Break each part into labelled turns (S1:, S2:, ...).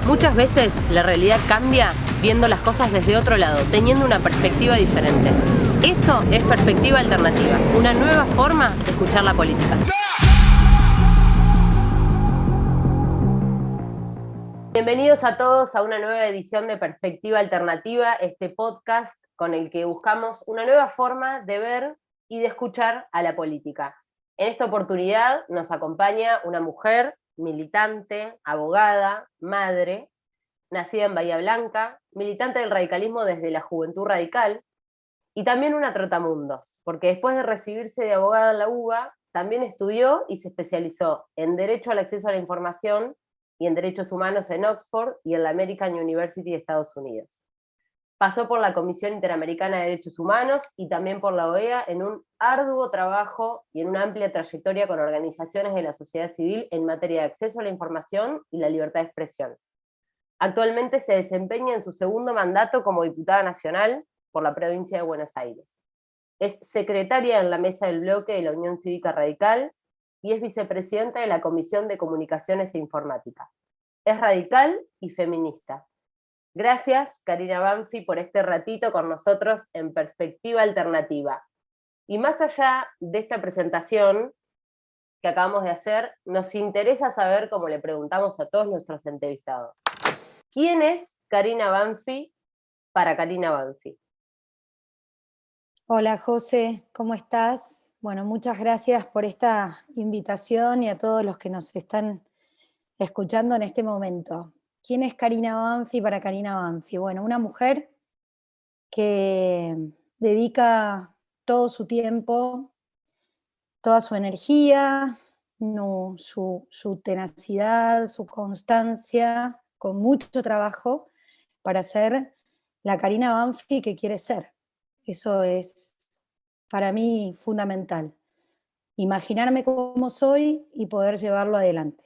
S1: Muchas veces la realidad cambia viendo las cosas desde otro lado, teniendo una perspectiva diferente. Eso es perspectiva alternativa, una nueva forma de escuchar la política. Bienvenidos a todos a una nueva edición de Perspectiva Alternativa, este podcast con el que buscamos una nueva forma de ver y de escuchar a la política. En esta oportunidad nos acompaña una mujer militante, abogada, madre, nacida en Bahía Blanca, militante del radicalismo desde la Juventud Radical, y también una trotamundos, porque después de recibirse de abogada en la UBA, también estudió y se especializó en Derecho al Acceso a la Información y en Derechos Humanos en Oxford y en la American University de Estados Unidos. Pasó por la Comisión Interamericana de Derechos Humanos y también por la OEA en un arduo trabajo y en una amplia trayectoria con organizaciones de la sociedad civil en materia de acceso a la información y la libertad de expresión. Actualmente se desempeña en su segundo mandato como diputada nacional por la provincia de Buenos Aires. Es secretaria en la mesa del bloque de la Unión Cívica Radical y es vicepresidenta de la Comisión de Comunicaciones e Informática. Es radical y feminista. Gracias, Karina Banfi, por este ratito con nosotros en Perspectiva Alternativa. Y más allá de esta presentación que acabamos de hacer, nos interesa saber, como le preguntamos a todos nuestros entrevistados, ¿quién es Karina Banfi para Karina Banfi?
S2: Hola José, ¿cómo estás? Bueno, muchas gracias por esta invitación y a todos los que nos están escuchando en este momento. ¿Quién es Karina Banfi para Karina Banfi? Bueno, una mujer que dedica todo su tiempo, toda su energía, su tenacidad, su constancia, con mucho trabajo para ser la Karina Banfi que quiere ser. Eso es para mí fundamental. Imaginarme cómo soy y poder llevarlo adelante.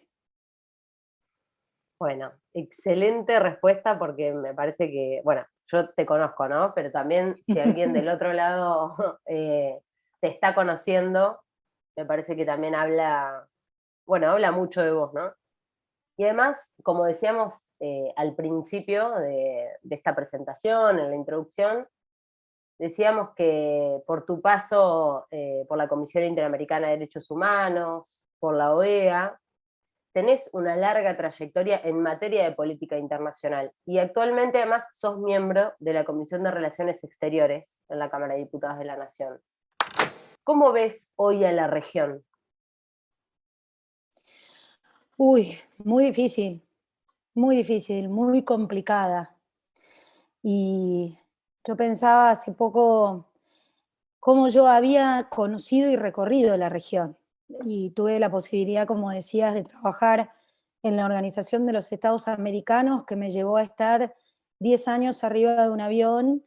S1: Bueno, excelente respuesta porque me parece que, bueno, yo te conozco, ¿no? Pero también si alguien del otro lado te está conociendo, me parece que también habla, bueno, habla mucho de vos, ¿no? Y además, como decíamos al principio de esta presentación, en la introducción, decíamos que por tu paso por la Comisión Interamericana de Derechos Humanos, por la OEA, tenés una larga trayectoria en materia de política internacional y actualmente además sos miembro de la Comisión de Relaciones Exteriores en la Cámara de Diputados de la Nación. ¿Cómo ves hoy a la región?
S2: Uy, muy difícil, muy complicada. Y yo pensaba hace poco cómo yo había conocido y recorrido la región. Y tuve la posibilidad, como decías, de trabajar en la Organización de los Estados Americanos, que me llevó a estar 10 años arriba de un avión,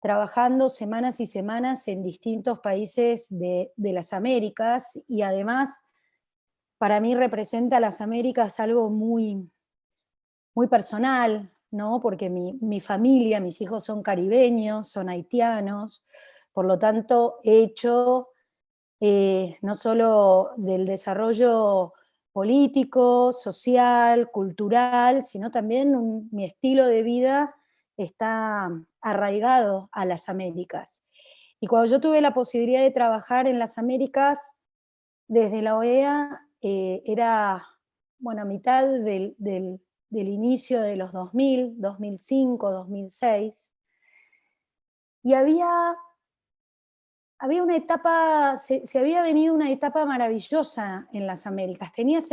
S2: trabajando semanas y semanas en distintos países de las Américas, y además para mí representa las Américas algo muy, muy personal, ¿no? Porque mi familia, mis hijos son caribeños, son haitianos, por lo tanto he hecho no solo del desarrollo político, social, cultural, sino también mi estilo de vida está arraigado a las Américas. Y cuando yo tuve la posibilidad de trabajar en las Américas desde la OEA, era, bueno, a mitad del inicio de los 2000, 2005, 2006, y había una etapa, se había venido una etapa maravillosa en las Américas. Tenías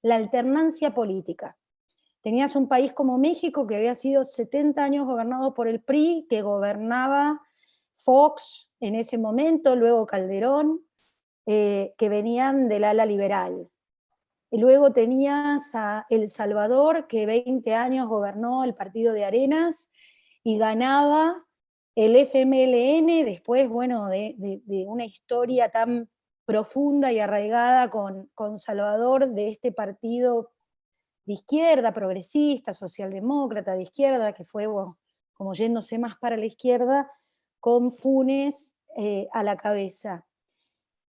S2: la alternancia política. Tenías un país como México que había sido 70 años gobernado por el PRI, que gobernaba Fox en ese momento, luego Calderón, que venían del ala liberal. Y luego tenías a El Salvador, que 20 años gobernó el partido de Arenas y ganaba el FMLN, después, bueno, de una historia tan profunda y arraigada con Salvador, de este partido de izquierda, progresista, socialdemócrata, de izquierda, que fue, bueno, como yéndose más para la izquierda, con Funes a la cabeza.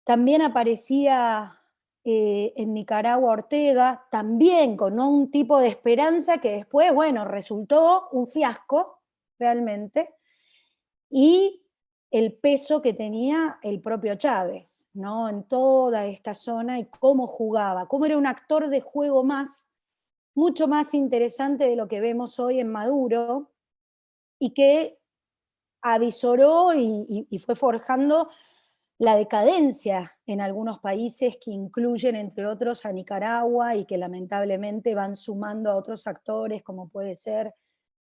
S2: También aparecía en Nicaragua Ortega, también con un tipo de esperanza que después, bueno, resultó un fiasco realmente, y el peso que tenía el propio Chávez, ¿no? En toda esta zona y cómo jugaba, cómo era un actor de juego más, mucho más interesante de lo que vemos hoy en Maduro, y que avisoró y fue forjando la decadencia en algunos países que incluyen, entre otros, a Nicaragua y que lamentablemente van sumando a otros actores, como puede ser,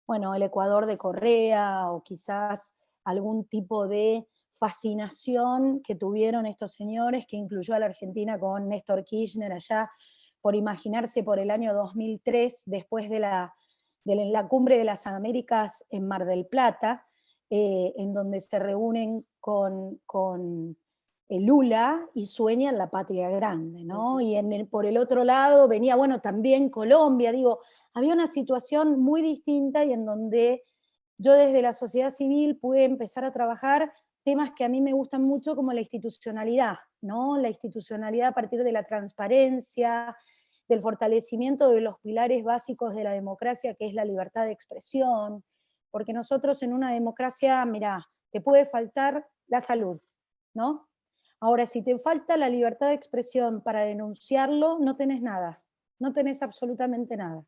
S2: bueno, el Ecuador de Correa o quizás algún tipo de fascinación que tuvieron estos señores, que incluyó a la Argentina con Néstor Kirchner allá, por imaginarse, por el año 2003, después de la Cumbre de las Américas en Mar del Plata, en donde se reúnen con Lula y sueñan la patria grande, ¿no? Y por el otro lado venía, bueno, también Colombia, digo, había una situación muy distinta y en donde yo desde la sociedad civil pude empezar a trabajar temas que a mí me gustan mucho, como la institucionalidad, ¿no? La institucionalidad a partir de la transparencia, del fortalecimiento de los pilares básicos de la democracia, que es la libertad de expresión, porque nosotros en una democracia, mirá, te puede faltar la salud, ¿no? Ahora, si te falta la libertad de expresión para denunciarlo, no tenés nada, no tenés absolutamente nada.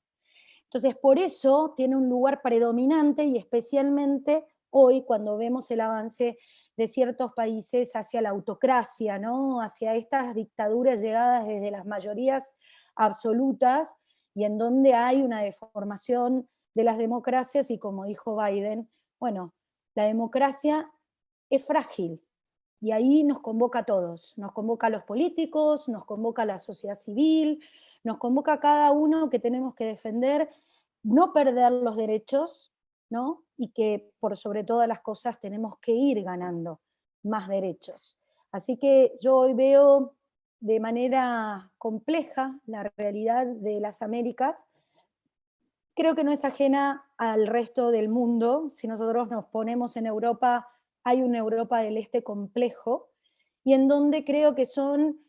S2: Entonces, por eso tiene un lugar predominante y especialmente hoy cuando vemos el avance de ciertos países hacia la autocracia, ¿no? Hacia estas dictaduras llegadas desde las mayorías absolutas y en donde hay una deformación de las democracias y como dijo Biden, bueno, la democracia es frágil y ahí nos convoca a todos, nos convoca a los políticos, nos convoca a la sociedad civil, nos convoca a cada uno que tenemos que defender, no perder los derechos, ¿no? Y que por sobre todas las cosas tenemos que ir ganando más derechos. Así que yo hoy veo de manera compleja la realidad de las Américas. Creo que no es ajena al resto del mundo. Si nosotros nos ponemos en Europa, hay una Europa del Este complejo, y en donde creo que son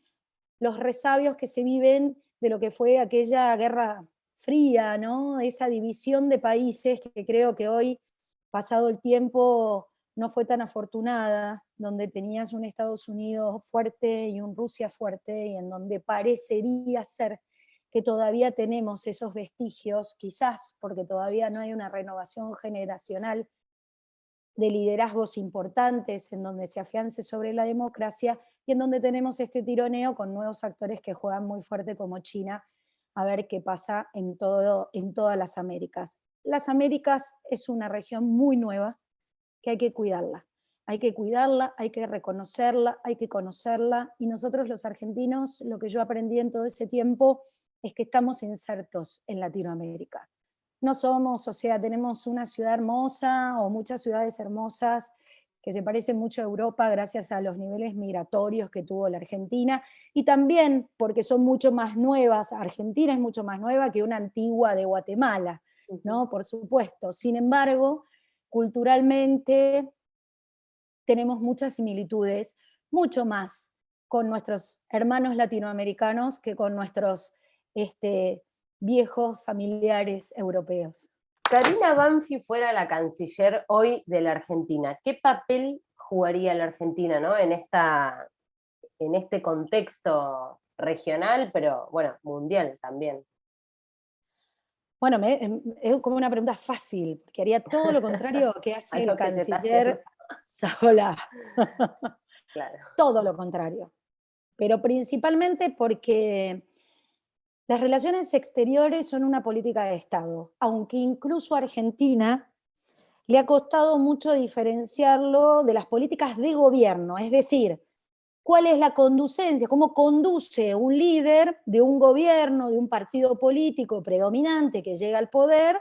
S2: los resabios que se viven de lo que fue aquella guerra fría, ¿no? Esa división de países que creo que hoy, pasado el tiempo, no fue tan afortunada, donde tenías un Estados Unidos fuerte y un Rusia fuerte, y en donde parecería ser que todavía tenemos esos vestigios, quizás porque todavía no hay una renovación generacional de liderazgos importantes en donde se afiance sobre la democracia y en donde tenemos este tironeo con nuevos actores que juegan muy fuerte como China, a ver qué pasa en todas las Américas. Las Américas es una región muy nueva que hay que cuidarla. Hay que cuidarla, hay que reconocerla, hay que conocerla, y nosotros los argentinos, lo que yo aprendí en todo ese tiempo es que estamos insertos en Latinoamérica. No somos, o sea, tenemos una ciudad hermosa o muchas ciudades hermosas que se parecen mucho a Europa gracias a los niveles migratorios que tuvo la Argentina, y también porque son mucho más nuevas. Argentina es mucho más nueva que una antigua de Guatemala, ¿no? Por supuesto. Sin embargo, culturalmente tenemos muchas similitudes, mucho más con nuestros hermanos latinoamericanos que con nuestros viejos familiares europeos.
S1: Karina Banfi fuera la canciller hoy de la Argentina, ¿qué papel jugaría la Argentina, ¿no? en este contexto regional, pero bueno, mundial también?
S2: Bueno, es como una pregunta fácil, porque haría todo lo contrario que hace el
S1: Algo que se está haciendo.
S2: canciller Solá.
S1: Claro.
S2: Todo lo contrario. Pero principalmente porque las relaciones exteriores son una política de Estado, aunque incluso a Argentina le ha costado mucho diferenciarlo de las políticas de gobierno, es decir, cuál es la conducencia, cómo conduce un líder de un gobierno, de un partido político predominante que llega al poder,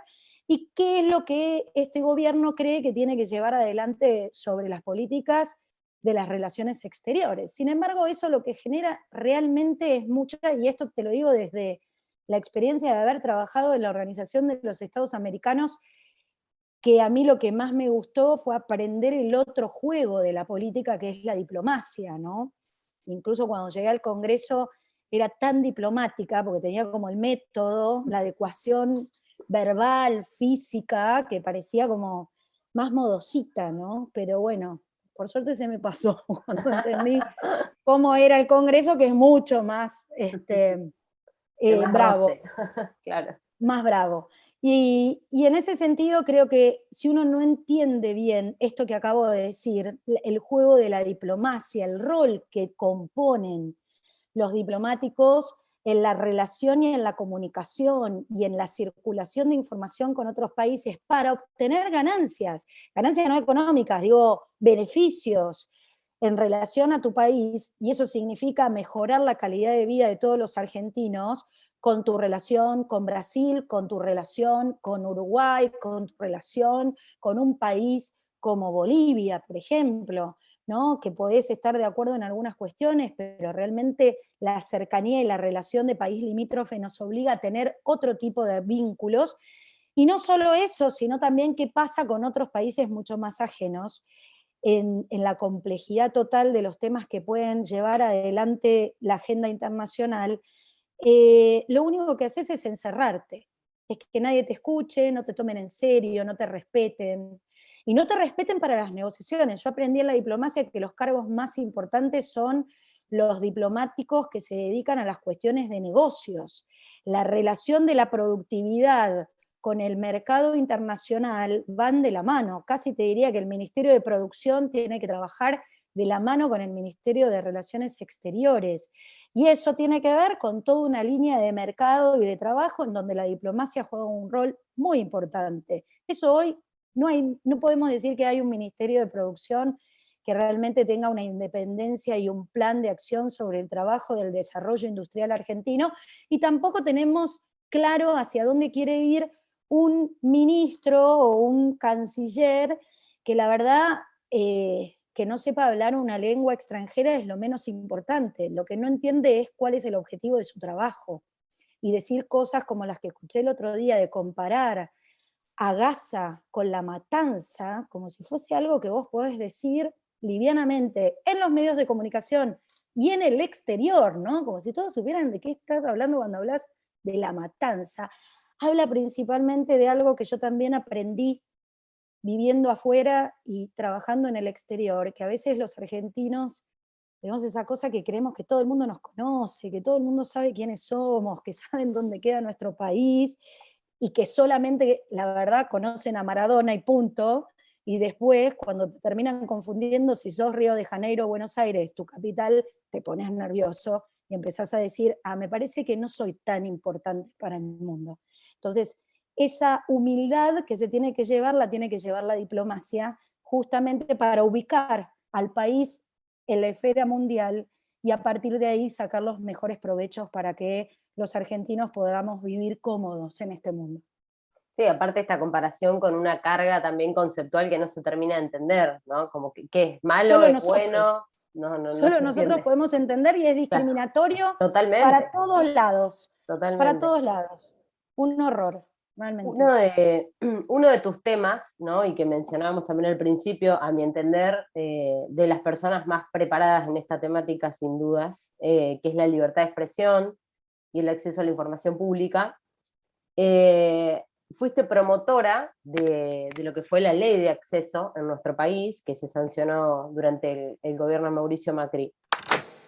S2: y qué es lo que este gobierno cree que tiene que llevar adelante sobre las políticas de las relaciones exteriores. Sin embargo, eso lo que genera realmente es mucha, y esto te lo digo desde la experiencia de haber trabajado en la Organización de los Estados Americanos, que a mí lo que más me gustó fue aprender el otro juego de la política, que es la diplomacia, ¿no? Incluso cuando llegué al Congreso, era tan diplomática, porque tenía como el método, la adecuación verbal, física, que parecía como más modosita, ¿no? Pero bueno, por suerte se me pasó cuando entendí cómo era el Congreso, que es mucho más
S1: De más
S2: bravo,
S1: roce, claro.
S2: más bravo. Y en ese sentido creo que si uno no entiende bien esto que acabo de decir, el juego de la diplomacia, el rol que componen los diplomáticos en la relación y en la comunicación y en la circulación de información con otros países para obtener ganancias, ganancias no económicas, digo, beneficios en relación a tu país, y eso significa mejorar la calidad de vida de todos los argentinos con tu relación con Brasil, con tu relación con Uruguay, con tu relación con un país como Bolivia, por ejemplo, ¿no? Que podés estar de acuerdo en algunas cuestiones, pero realmente la cercanía y la relación de país limítrofe nos obliga a tener otro tipo de vínculos. Y no solo eso, sino también qué pasa con otros países mucho más ajenos en la complejidad total de los temas que pueden llevar adelante la agenda internacional. Lo único que haces es encerrarte, es que nadie te escuche, no te tomen en serio, no te respeten. Y no te respeten para las negociaciones. Yo aprendí en la diplomacia que los cargos más importantes son los diplomáticos que se dedican a las cuestiones de negocios. La relación de la productividad con el mercado internacional van de la mano. Casi te diría que el Ministerio de Producción tiene que trabajar de la mano con el Ministerio de Relaciones Exteriores. Y eso tiene que ver con toda una línea de mercado y de trabajo en donde la diplomacia juega un rol muy importante. Eso hoy no podemos decir que hay un Ministerio de Producción que realmente tenga una independencia y un plan de acción sobre el trabajo del desarrollo industrial argentino, y tampoco tenemos claro hacia dónde quiere ir un ministro o un canciller que la verdad que no sepa hablar una lengua extranjera es lo menos importante. Lo que no entiende es cuál es el objetivo de su trabajo. Y decir cosas como las que escuché el otro día de comparar a Gaza con la matanza, como si fuese algo que vos podés decir livianamente en los medios de comunicación y en el exterior, ¿no? Como si todos supieran de qué estás hablando cuando hablas de la matanza. Habla principalmente de algo que yo también aprendí viviendo afuera y trabajando en el exterior, que a veces los argentinos tenemos esa cosa que creemos que todo el mundo nos conoce, que todo el mundo sabe quiénes somos, que saben dónde queda nuestro país, y que solamente, la verdad, conocen a Maradona y punto, y después, cuando te terminan confundiendo si sos Río de Janeiro o Buenos Aires, tu capital, te pones nervioso y empezás a decir, me parece que no soy tan importante para el mundo. Entonces, esa humildad que se tiene que llevar, la tiene que llevar la diplomacia, justamente para ubicar al país en la esfera mundial y a partir de ahí sacar los mejores provechos para que los argentinos podamos vivir cómodos en este mundo.
S1: Sí, aparte esta comparación con una carga también conceptual que no se termina de entender, ¿no? Como que ¿qué es malo,
S2: Solo
S1: es
S2: nosotros,
S1: bueno? No
S2: solo
S1: se
S2: nosotros
S1: entiende.
S2: podemos entender, y es
S1: Claro,
S2: discriminatorio para
S1: totalmente,
S2: todos lados, para
S1: totalmente.
S2: todos lados. Un horror, realmente.
S1: Uno de, uno de tus temas, ¿no? Y que mencionábamos también al principio, a mi entender, de las personas más preparadas en esta temática, sin dudas, que es la libertad de expresión y el acceso a la información pública. Eh, Fuiste promotora de lo que fue la ley de acceso en nuestro país, que se sancionó durante el gobierno de Mauricio Macri.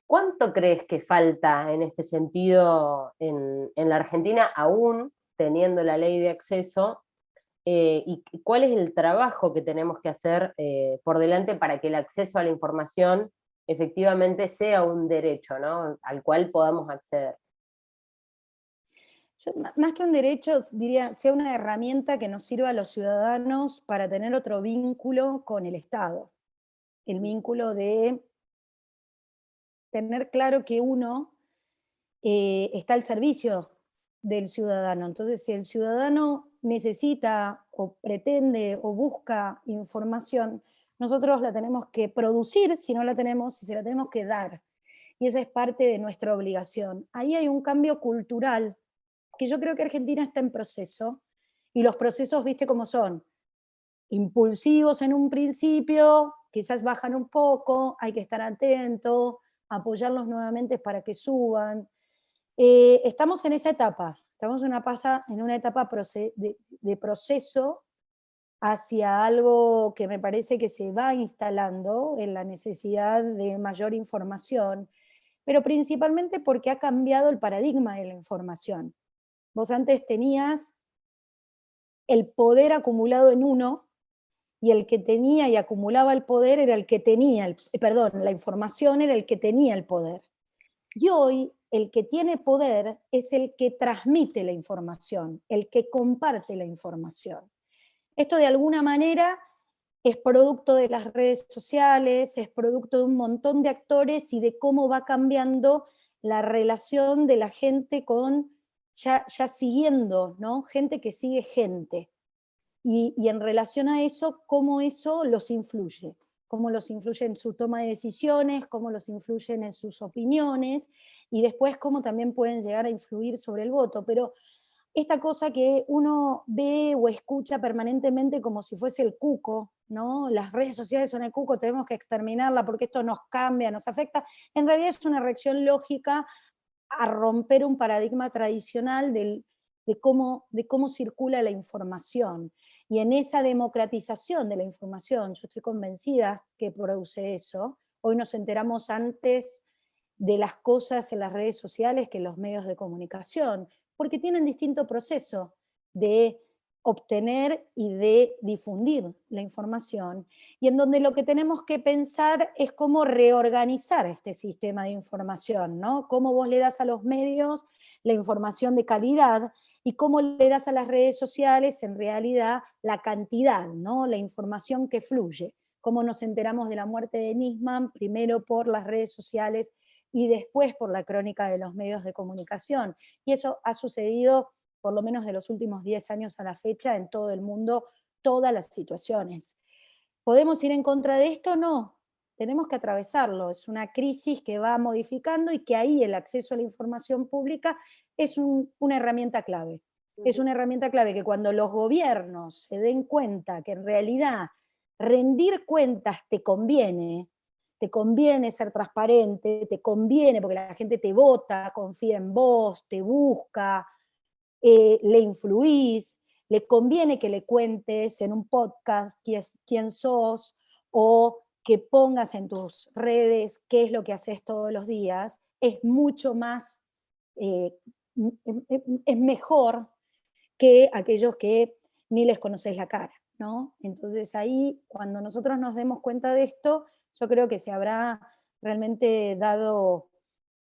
S1: ¿Cuánto crees que falta en este sentido en la Argentina, aún teniendo la ley de acceso? ¿Y cuál es el trabajo que tenemos que hacer por delante para que el acceso a la información efectivamente sea un derecho, ¿no? Al cual podamos acceder?
S2: Yo, más que un derecho, diría, sea una herramienta que nos sirva a los ciudadanos para tener otro vínculo con el Estado. El vínculo de tener claro que uno está al servicio del ciudadano. Entonces, si el ciudadano necesita o pretende o busca información, nosotros la tenemos que producir si no la tenemos, y se la tenemos que dar. Y esa es parte de nuestra obligación. Ahí hay un cambio cultural que yo creo que Argentina está en proceso, y los procesos, viste cómo son, impulsivos en un principio, quizás bajan un poco, hay que estar atento, apoyarlos nuevamente para que suban. Estamos en esa etapa, estamos en una etapa de proceso hacia algo que me parece que se va instalando en la necesidad de mayor información, pero principalmente porque ha cambiado el paradigma de la información. Vos antes tenías el poder acumulado en uno, y el que tenía y acumulaba el poder era el que tenía, perdón, la información era el que tenía el poder. Y hoy el que tiene poder es el que transmite la información, el que comparte la información. Esto de alguna manera es producto de las redes sociales, es producto de un montón de actores y de cómo va cambiando la relación de la gente con, ya siguiendo, ¿no? Gente que sigue gente. Y en relación a eso, cómo eso los influye, cómo los influye en su toma de decisiones, cómo los influyen en sus opiniones, y después cómo también pueden llegar a influir sobre el voto. Pero esta cosa que uno ve o escucha permanentemente como si fuese el cuco, ¿no? Las redes sociales son el cuco, tenemos que exterminarla porque esto nos cambia, nos afecta, en realidad es una reacción lógica a romper un paradigma tradicional de cómo circula la información. Y en esa democratización de la información, yo estoy convencida que produce eso. Hoy nos enteramos antes de las cosas en las redes sociales que en los medios de comunicación, porque tienen distinto proceso de obtener y de difundir la información, y en donde lo que tenemos que pensar es cómo reorganizar este sistema de información, ¿no? Cómo vos le das a los medios la información de calidad y cómo le das a las redes sociales en realidad la cantidad, ¿no? La información que fluye. Cómo nos enteramos de la muerte de Nisman, primero por las redes sociales y después por la crónica de los medios de comunicación. Y eso ha sucedido por lo menos de los últimos 10 años a la fecha, en todo el mundo, todas las situaciones. ¿Podemos ir en contra de esto? No, tenemos que atravesarlo. Es una crisis que va modificando y que ahí el acceso a la información pública es una herramienta clave. Es una herramienta clave que cuando los gobiernos se den cuenta que en realidad rendir cuentas te conviene ser transparente, te conviene porque la gente te vota, confía en vos, te busca, le influís, le conviene que le cuentes en un podcast quién sos, o que pongas en tus redes qué es lo que haces todos los días, es mucho más, eh, es mejor que aquellos que ni les conoces la cara, ¿no? Entonces ahí, cuando nosotros nos demos cuenta de esto, yo creo que se habrá realmente dado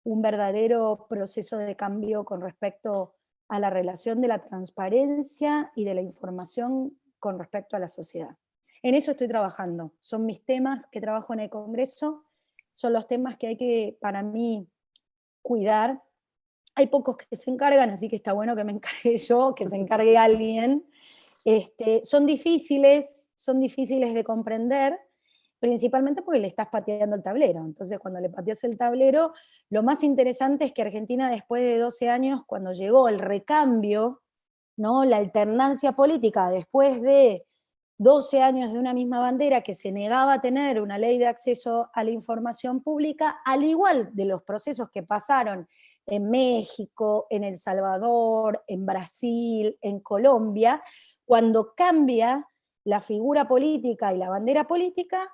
S2: un verdadero proceso de cambio con respecto a la relación de la transparencia y de la información con respecto a la sociedad. En eso estoy trabajando, son mis temas que trabajo en el Congreso, son los temas que hay que, para mí, cuidar. Hay pocos que se encargan, así que está bueno que me encargue yo, que se encargue alguien. Son difíciles de comprender, principalmente porque le estás pateando el tablero. Entonces, cuando le pateas el tablero, lo más interesante es que Argentina, después de 12 años, cuando llegó el recambio, ¿no? La alternancia política, después de 12 años de una misma bandera que se negaba a tener una ley de acceso a la información pública, al igual de los procesos que pasaron en México, en El Salvador, en Brasil, en Colombia, cuando cambia la figura política y la bandera política,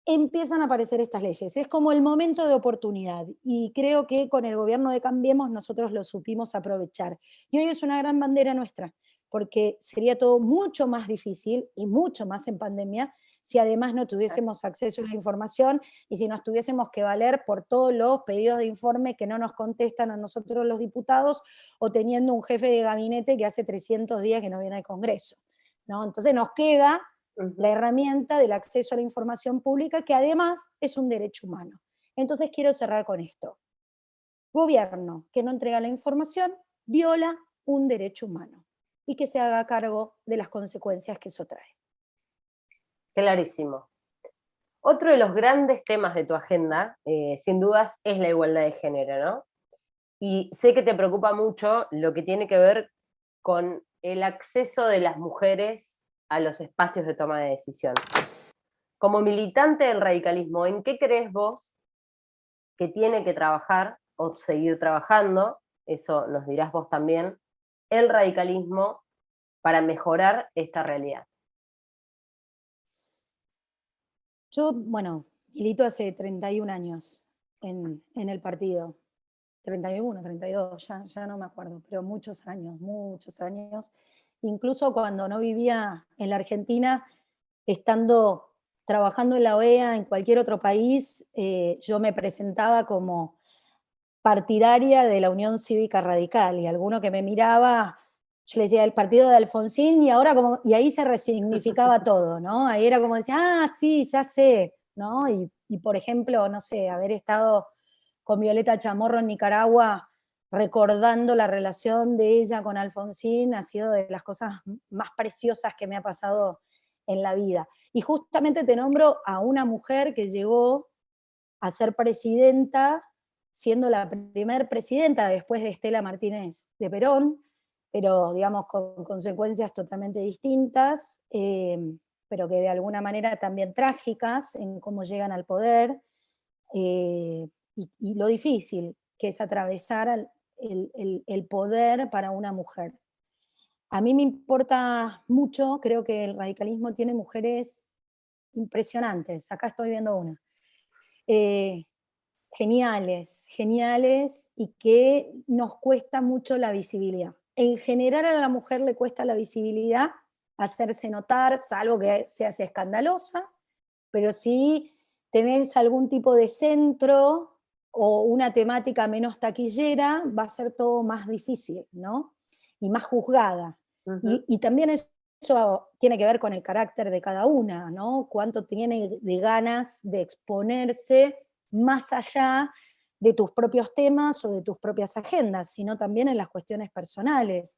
S2: empiezan a aparecer estas leyes. Es como el momento de oportunidad, y creo que con el gobierno de Cambiemos nosotros lo supimos aprovechar. Y hoy es una gran bandera nuestra, porque sería todo mucho más difícil y mucho más en pandemia si además no tuviésemos acceso a la información y si nos tuviésemos que valer por todos los pedidos de informe que no nos contestan a nosotros los diputados, o teniendo un jefe de gabinete que hace 300 días que no viene al Congreso, ¿no? Entonces nos queda la herramienta del acceso a la información pública, que además es un derecho humano. Entonces quiero cerrar con esto. Gobierno que no entrega la información viola un derecho humano, y que se haga cargo de las consecuencias que eso trae.
S1: Clarísimo. Otro de los grandes temas de tu agenda, sin dudas, es la igualdad de género, ¿no? Y sé que te preocupa mucho lo que tiene que ver con el acceso de las mujeres a los espacios de toma de decisión. Como militante del radicalismo, ¿en qué crees vos que tiene que trabajar o seguir trabajando eso nos dirás vos también, el radicalismo para mejorar esta realidad?
S2: Yo, bueno, milito hace 31 años en el partido. 31, 32, ya no me acuerdo, pero muchos años, muchos años. Incluso cuando no vivía en la Argentina, estando trabajando en la OEA, en cualquier otro país, yo me presentaba como partidaria de la Unión Cívica Radical, y alguno que me miraba, yo le decía el partido de Alfonsín, y ahora como, y ahí se resignificaba todo, ¿no? Ahí era como decía, ah, sí, ya sé, ¿no? Y por ejemplo, no sé, haber estado con Violeta Chamorro en Nicaragua, recordando la relación de ella con Alfonsín, ha sido de las cosas más preciosas que me ha pasado en la vida. Y justamente te nombro a una mujer que llegó a ser presidenta, siendo la primer presidenta después de Estela Martínez de Perón, pero digamos con consecuencias totalmente distintas, pero que de alguna manera también trágicas en cómo llegan al poder, y lo difícil que es atravesar el poder para una mujer. A mí me importa mucho, creo que el radicalismo tiene mujeres impresionantes, acá estoy viendo una. Eh, Geniales, geniales, y que nos cuesta mucho la visibilidad. En general a la mujer le cuesta la visibilidad, hacerse notar, salvo que se hace escandalosa, pero si tenés algún tipo de centro o una temática menos taquillera, va a ser todo más difícil, ¿no? Y más juzgada.
S1: Uh-huh.
S2: Y también eso tiene que ver con el carácter de cada una, ¿no? Cuánto tiene de ganas de exponerse más allá de tus propios temas o de tus propias agendas, sino también en las cuestiones personales.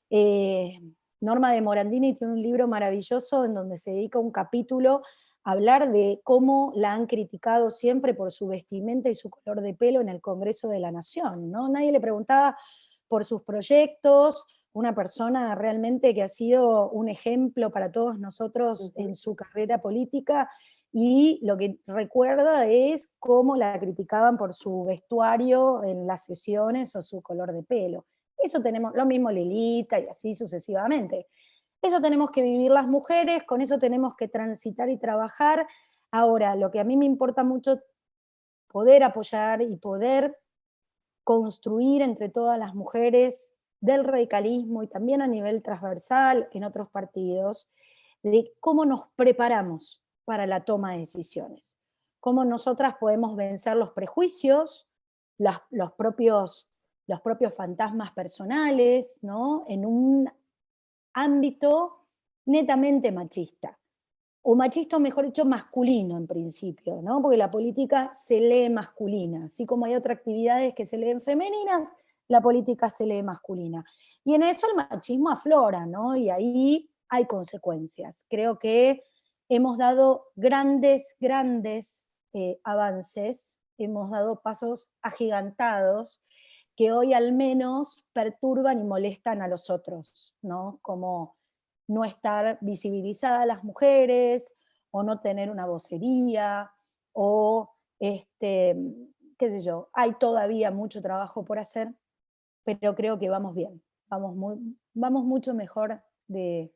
S2: Eh, Norma de Morandini tiene un libro maravilloso en donde se dedica un capítulo a hablar de cómo la han criticado siempre por su vestimenta y su color de pelo en el Congreso de la Nación, ¿no? Nadie le preguntaba por sus proyectos, una persona realmente que ha sido un ejemplo para todos nosotros en su carrera política, y lo que recuerda es cómo la criticaban por su vestuario en las sesiones o su color de pelo. Eso tenemos, lo mismo Lilita y así sucesivamente. Eso tenemos que vivir las mujeres, con eso tenemos que transitar y trabajar. Ahora, lo que a mí me importa mucho poder apoyar y poder construir entre todas las mujeres del radicalismo y también a nivel transversal en otros partidos, de cómo nos preparamos para la toma de decisiones, cómo nosotras podemos vencer los prejuicios, los propios fantasmas personales, ¿no? En un ámbito netamente machista, o machista, o mejor dicho, masculino en principio, ¿no? Porque la política se lee masculina, así como hay otras actividades que se leen femeninas, la política se lee masculina. Y en eso el machismo aflora, ¿no? Y ahí hay consecuencias. Creo que hemos dado grandes, grandes avances, hemos dado pasos agigantados que hoy al menos perturban y molestan a los otros, ¿no? Como no estar visibilizadas las mujeres, o no tener una vocería, o qué sé yo, hay todavía mucho trabajo por hacer, pero creo que vamos bien, vamos mucho mejor de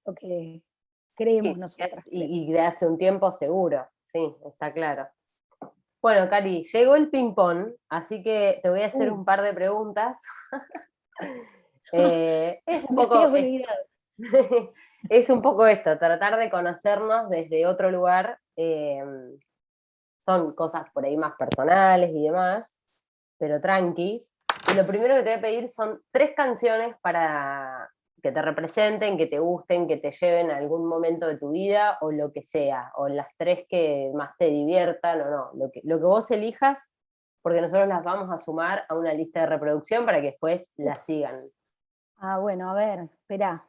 S2: lo que creemos
S1: Sí,
S2: nosotras.
S1: y de hace un tiempo seguro, sí, está claro. Bueno, Cari, llegó el ping-pong, así que te voy a hacer un par de preguntas. Es un
S2: Me había
S1: poco,
S2: olvidado.
S1: es un poco esto, tratar de conocernos desde otro lugar. Son cosas por ahí más personales y demás, pero tranquis. Y lo primero que te voy a pedir son 3 canciones para que te representen, que te gusten, que te lleven a algún momento de tu vida o lo que sea, o las 3 que más te diviertan o no, lo que vos elijas, porque nosotros las vamos a sumar a una lista de reproducción para que después la sigan.
S2: Ah, bueno, a ver, esperá.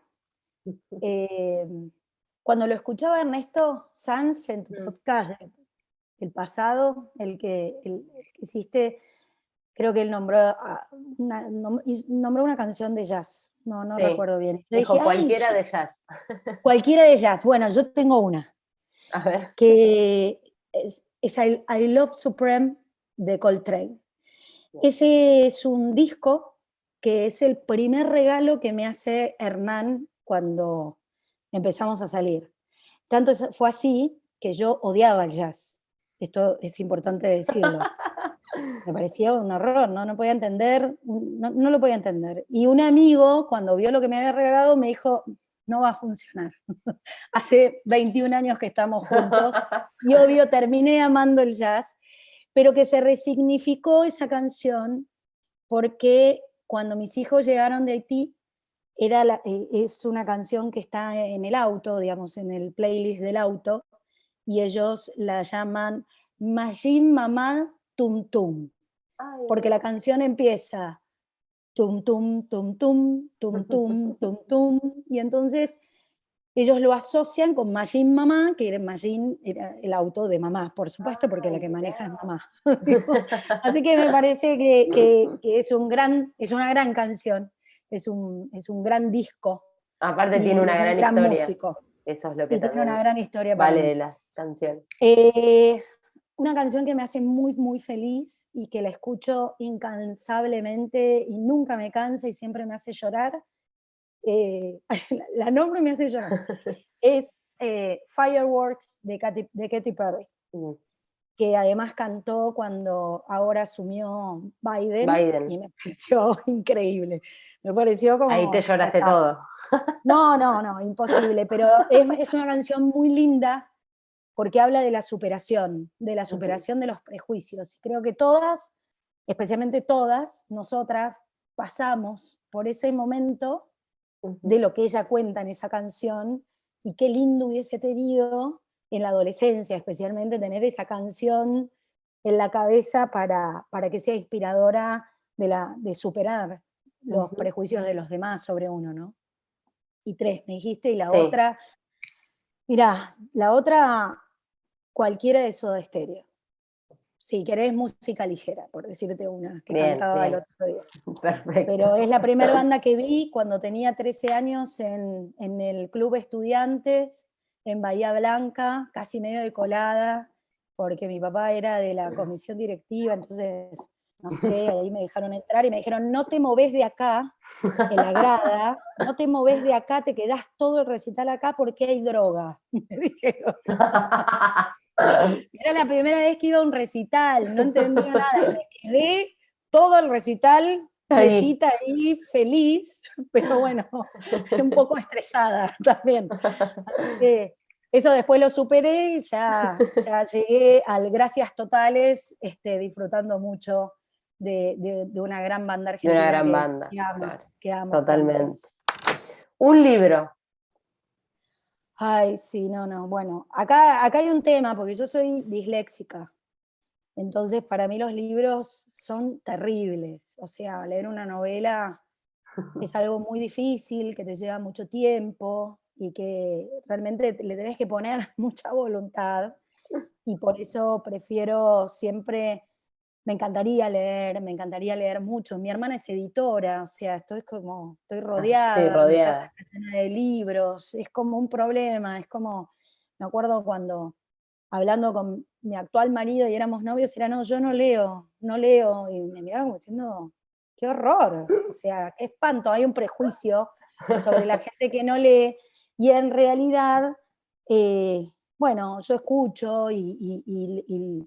S2: Cuando lo escuchaba Ernesto Sanz en tu podcast el pasado, el que hiciste, creo que él nombró una canción de jazz, no
S1: Sí,
S2: recuerdo bien. Yo dije,
S1: dijo
S2: ay,
S1: cualquiera de jazz.
S2: cualquiera de jazz. Bueno, yo tengo una,
S1: A ver.
S2: que es I Love Supreme de Coltrane. Ese es un disco que es el primer regalo que me hace Hernán cuando empezamos a salir. Tanto fue así que yo odiaba el jazz. Esto es importante decirlo. Me parecía un horror, ¿no? No podía entender, no lo podía entender. Y un amigo, cuando vio lo que me había regalado, me dijo, no va a funcionar. Hace 21 años que estamos juntos y obvio terminé amando el jazz, pero que se resignificó esa canción porque cuando mis hijos llegaron de Haití, es una canción que está en el auto, digamos, en el playlist del auto, y ellos la llaman Majin Mamá Tum Tum,
S1: Ay,
S2: porque la canción empieza tum tum tum tum tum tum tum tum, y entonces ellos lo asocian con Majin Mamá, que Majin era el auto de mamá, por supuesto, porque la
S1: ay,
S2: que maneja es
S1: mirá.
S2: mamá. Así que me parece que es una gran canción, es un gran disco
S1: Aparte tiene
S2: y
S1: una
S2: es un
S1: gran
S2: gran
S1: historia.
S2: músico.
S1: Eso es lo que
S2: Y tiene una
S1: también
S2: gran historia para
S1: vale
S2: mí.
S1: de las canciones.
S2: Eh, una canción que me hace muy, muy feliz y que la escucho incansablemente y nunca me cansa y siempre me hace llorar. La nombro y me hace llorar. Es Fireworks de Katy Perry,
S1: Mm.
S2: que además cantó cuando ahora asumió Biden
S1: Biden.
S2: y me pareció increíble. Me pareció
S1: Ahí te
S2: como, ya
S1: lloraste
S2: está.
S1: todo.
S2: No, no, no, imposible, pero es una canción muy linda porque habla de la
S1: Ujú,
S2: superación de los prejuicios. Y creo que todas, especialmente todas, nosotras pasamos por ese momento
S1: ujú.
S2: de lo que ella cuenta en esa canción, y qué lindo hubiese tenido en la adolescencia, especialmente, tener esa canción en la cabeza para que sea inspiradora de superar los
S1: Ujú.
S2: prejuicios de los demás sobre uno, ¿no? Y tres, me dijiste, y la
S1: Sí,
S2: otra, mirá, la otra, cualquiera de Soda Stereo. Si querés música ligera, por decirte una, que
S1: bien,
S2: cantaba el
S1: bien.
S2: otro día.
S1: Perfecto.
S2: Pero es la primera banda que vi cuando tenía 13 años en el Club Estudiantes, en Bahía Blanca, casi medio de colada, porque mi papá era de la comisión directiva, entonces, no sé, ahí me dejaron entrar y me dijeron, no te movés de acá, en la grada, no te movés de acá, te quedás todo el recital acá porque hay droga, me dijeron. Era la primera vez que iba a un recital, no entendía nada, y me quedé todo el recital
S1: Ahí.
S2: quietita ahí, feliz, pero bueno, un poco estresada también. Así que eso después lo superé y ya llegué al gracias totales, disfrutando mucho de una gran banda
S1: De una
S2: argentina
S1: gran banda, claro,
S2: que amo tanto.
S1: totalmente. Un libro.
S2: Ay, sí, no, no, bueno, acá hay un tema, porque yo soy disléxica. Entonces, para mí los libros son terribles. O sea, leer una novela es algo muy difícil, que te lleva mucho tiempo y que realmente le tenés que poner mucha voluntad. Y por eso prefiero siempre, me encantaría leer mucho. Mi hermana es editora, o sea, estoy
S1: Ah, sí,
S2: rodeada, mi casa
S1: rodeada.
S2: está llena de libros, es como un problema, es como, me acuerdo cuando hablando con mi actual marido y éramos novios, era, no, yo no leo, no leo, y me miraba como diciendo, qué horror, o sea, qué espanto, hay un prejuicio sobre la gente que no lee, y en realidad, bueno, yo escucho y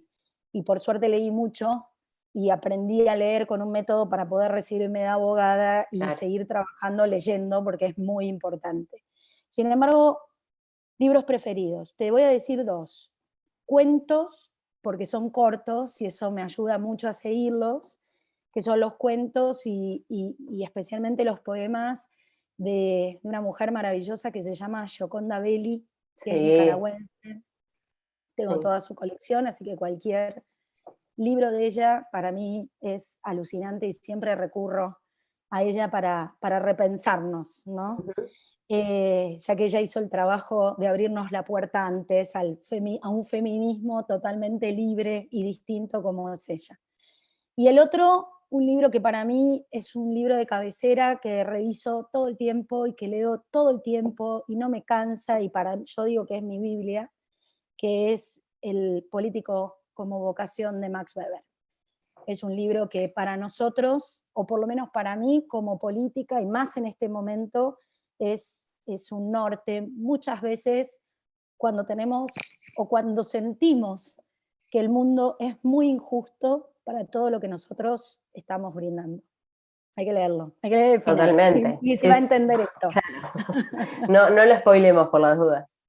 S2: por suerte leí mucho y aprendí a leer con un método para poder recibirme de abogada y
S1: Claro.
S2: seguir trabajando leyendo porque es muy importante. Sin embargo, libros preferidos, te voy a decir dos. Cuentos, porque son cortos y eso me ayuda mucho a seguirlos, que son los cuentos y especialmente los poemas de una mujer maravillosa que se llama Gioconda Belli, que es
S1: Sí,
S2: nicaragüense. Tengo
S1: sí.
S2: toda su colección, así que cualquier libro de ella para mí es alucinante y siempre recurro a ella para repensarnos, ¿no?
S1: Ujú.
S2: Ya que ella hizo el trabajo de abrirnos la puerta antes a un feminismo totalmente libre y distinto como es ella. Y el otro, un libro que para mí es un libro de cabecera que reviso todo el tiempo y que leo todo el tiempo y no me cansa, y yo digo que es mi Biblia, que es El político como vocación de Max Weber. Es un libro que para nosotros, o por lo menos para mí como política, y más en este momento, es un norte. Muchas veces cuando tenemos o cuando sentimos que el mundo es muy injusto para todo lo que nosotros estamos brindando. Hay que leerlo, hay que leer el final.
S1: Totalmente.
S2: Y se
S1: Sí,
S2: va a entender esto.
S1: claro. No lo spoilemos por las dudas.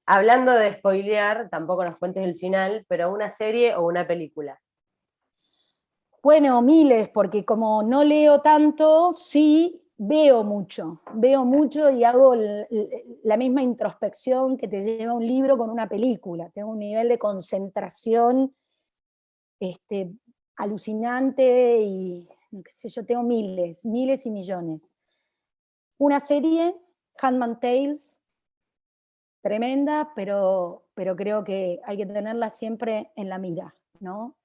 S1: Hablando de spoilear, tampoco nos cuentes el final, pero una serie o una película.
S2: Bueno, miles, porque como no leo tanto, sí veo mucho y hago la misma introspección que te lleva un libro con una película. Tengo un nivel de concentración alucinante y, qué sé yo, tengo miles y millones. Una serie, Handmaid's Tales, tremenda, pero creo que hay que tenerla siempre en la mira, ¿no?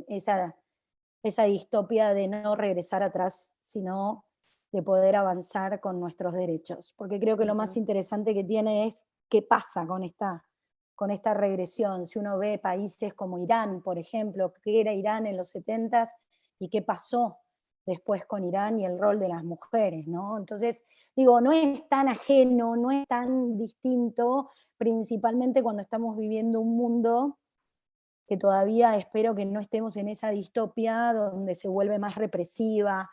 S2: Esa distopia de no regresar atrás, sino de poder avanzar con nuestros derechos. Porque creo que lo más interesante que tiene es qué pasa con esta regresión. Si uno ve países como Irán, por ejemplo, qué era Irán en los 70s y qué pasó después con Irán y el rol de las mujeres, ¿no? Entonces, digo, no es tan ajeno, no es tan distinto, principalmente cuando estamos viviendo un mundo que todavía espero que no estemos en esa distopia donde se vuelve más represiva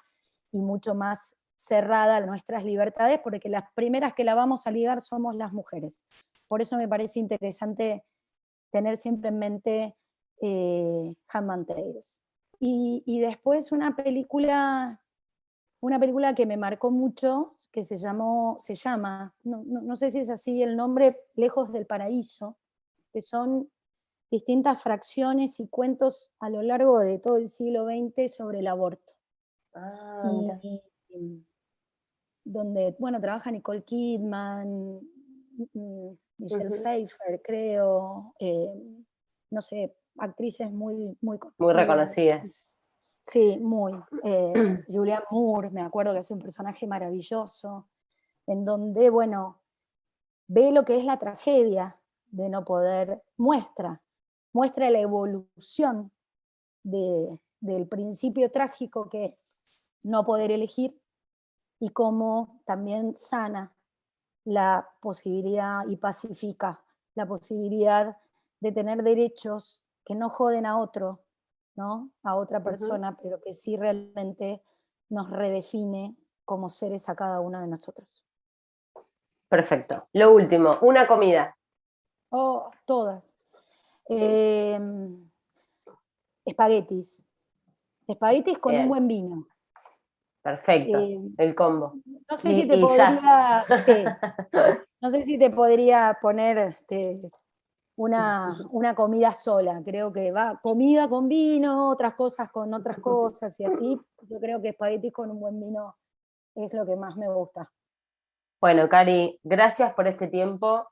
S2: y mucho más cerrada a nuestras libertades, porque las primeras que la vamos a ligar somos las mujeres. Por eso me parece interesante tener siempre en mente Handmaid's Tales. Y después una película que me marcó mucho, que se llama, no sé si es así el nombre, Lejos del Paraíso, que son distintas fracciones y cuentos a lo largo de todo el siglo XX sobre el aborto. Y donde, bueno, trabaja Nicole Kidman, Michelle Pfeiffer, creo, no sé, actrices muy, muy
S1: Muy
S2: conocidas.
S1: reconocidas.
S2: Sí, muy. Julianne Moore, me acuerdo que hace un personaje maravilloso, en donde, bueno, ve lo que es la tragedia de no poder, muestra la evolución del principio trágico que es no poder elegir y cómo también sana la posibilidad y pacifica la posibilidad de tener derechos que no joden a otro, ¿no? A otra persona, pero que sí realmente nos redefine como seres a cada uno de nosotros.
S1: Perfecto. Lo último, una comida.
S2: Oh, todas. Espaguetis. Espaguetis con un
S1: Bien,
S2: buen vino.
S1: perfecto. El combo.
S2: No sé si te
S1: Y jazz.
S2: podría, sí, no sé si te podría poner una comida sola. Creo que va comida con vino, otras cosas con otras cosas y así. Yo creo que espaguetis con un buen vino es lo que más me gusta.
S1: Bueno, Cari, gracias por este tiempo.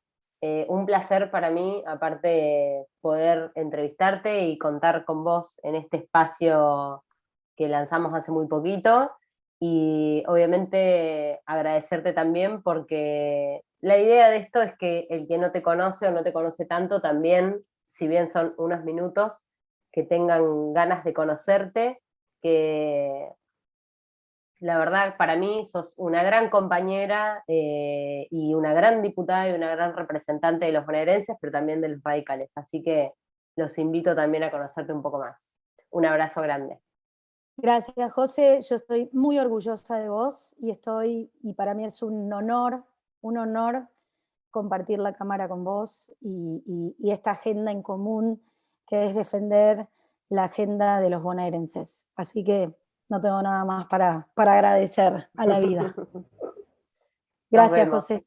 S1: Un placer para mí, aparte de poder entrevistarte y contar con vos en este espacio que lanzamos hace muy poquito. Y obviamente agradecerte también porque la idea de esto es que el que no te conoce o no te conoce tanto también, si bien son unos minutos, que tengan ganas de conocerte, que la verdad, para mí sos una gran compañera y una gran diputada y una gran representante de los bonaerenses, pero también de los radicales. Así que los invito también a conocerte un poco más. Un abrazo grande.
S2: Gracias, José. Yo estoy muy orgullosa de vos y para mí es un honor compartir la cámara con vos y esta agenda en común que es defender la agenda de los bonaerenses. Así que no tengo nada más para agradecer a la vida.
S1: Nos
S2: Gracias,
S1: vemos.
S2: José.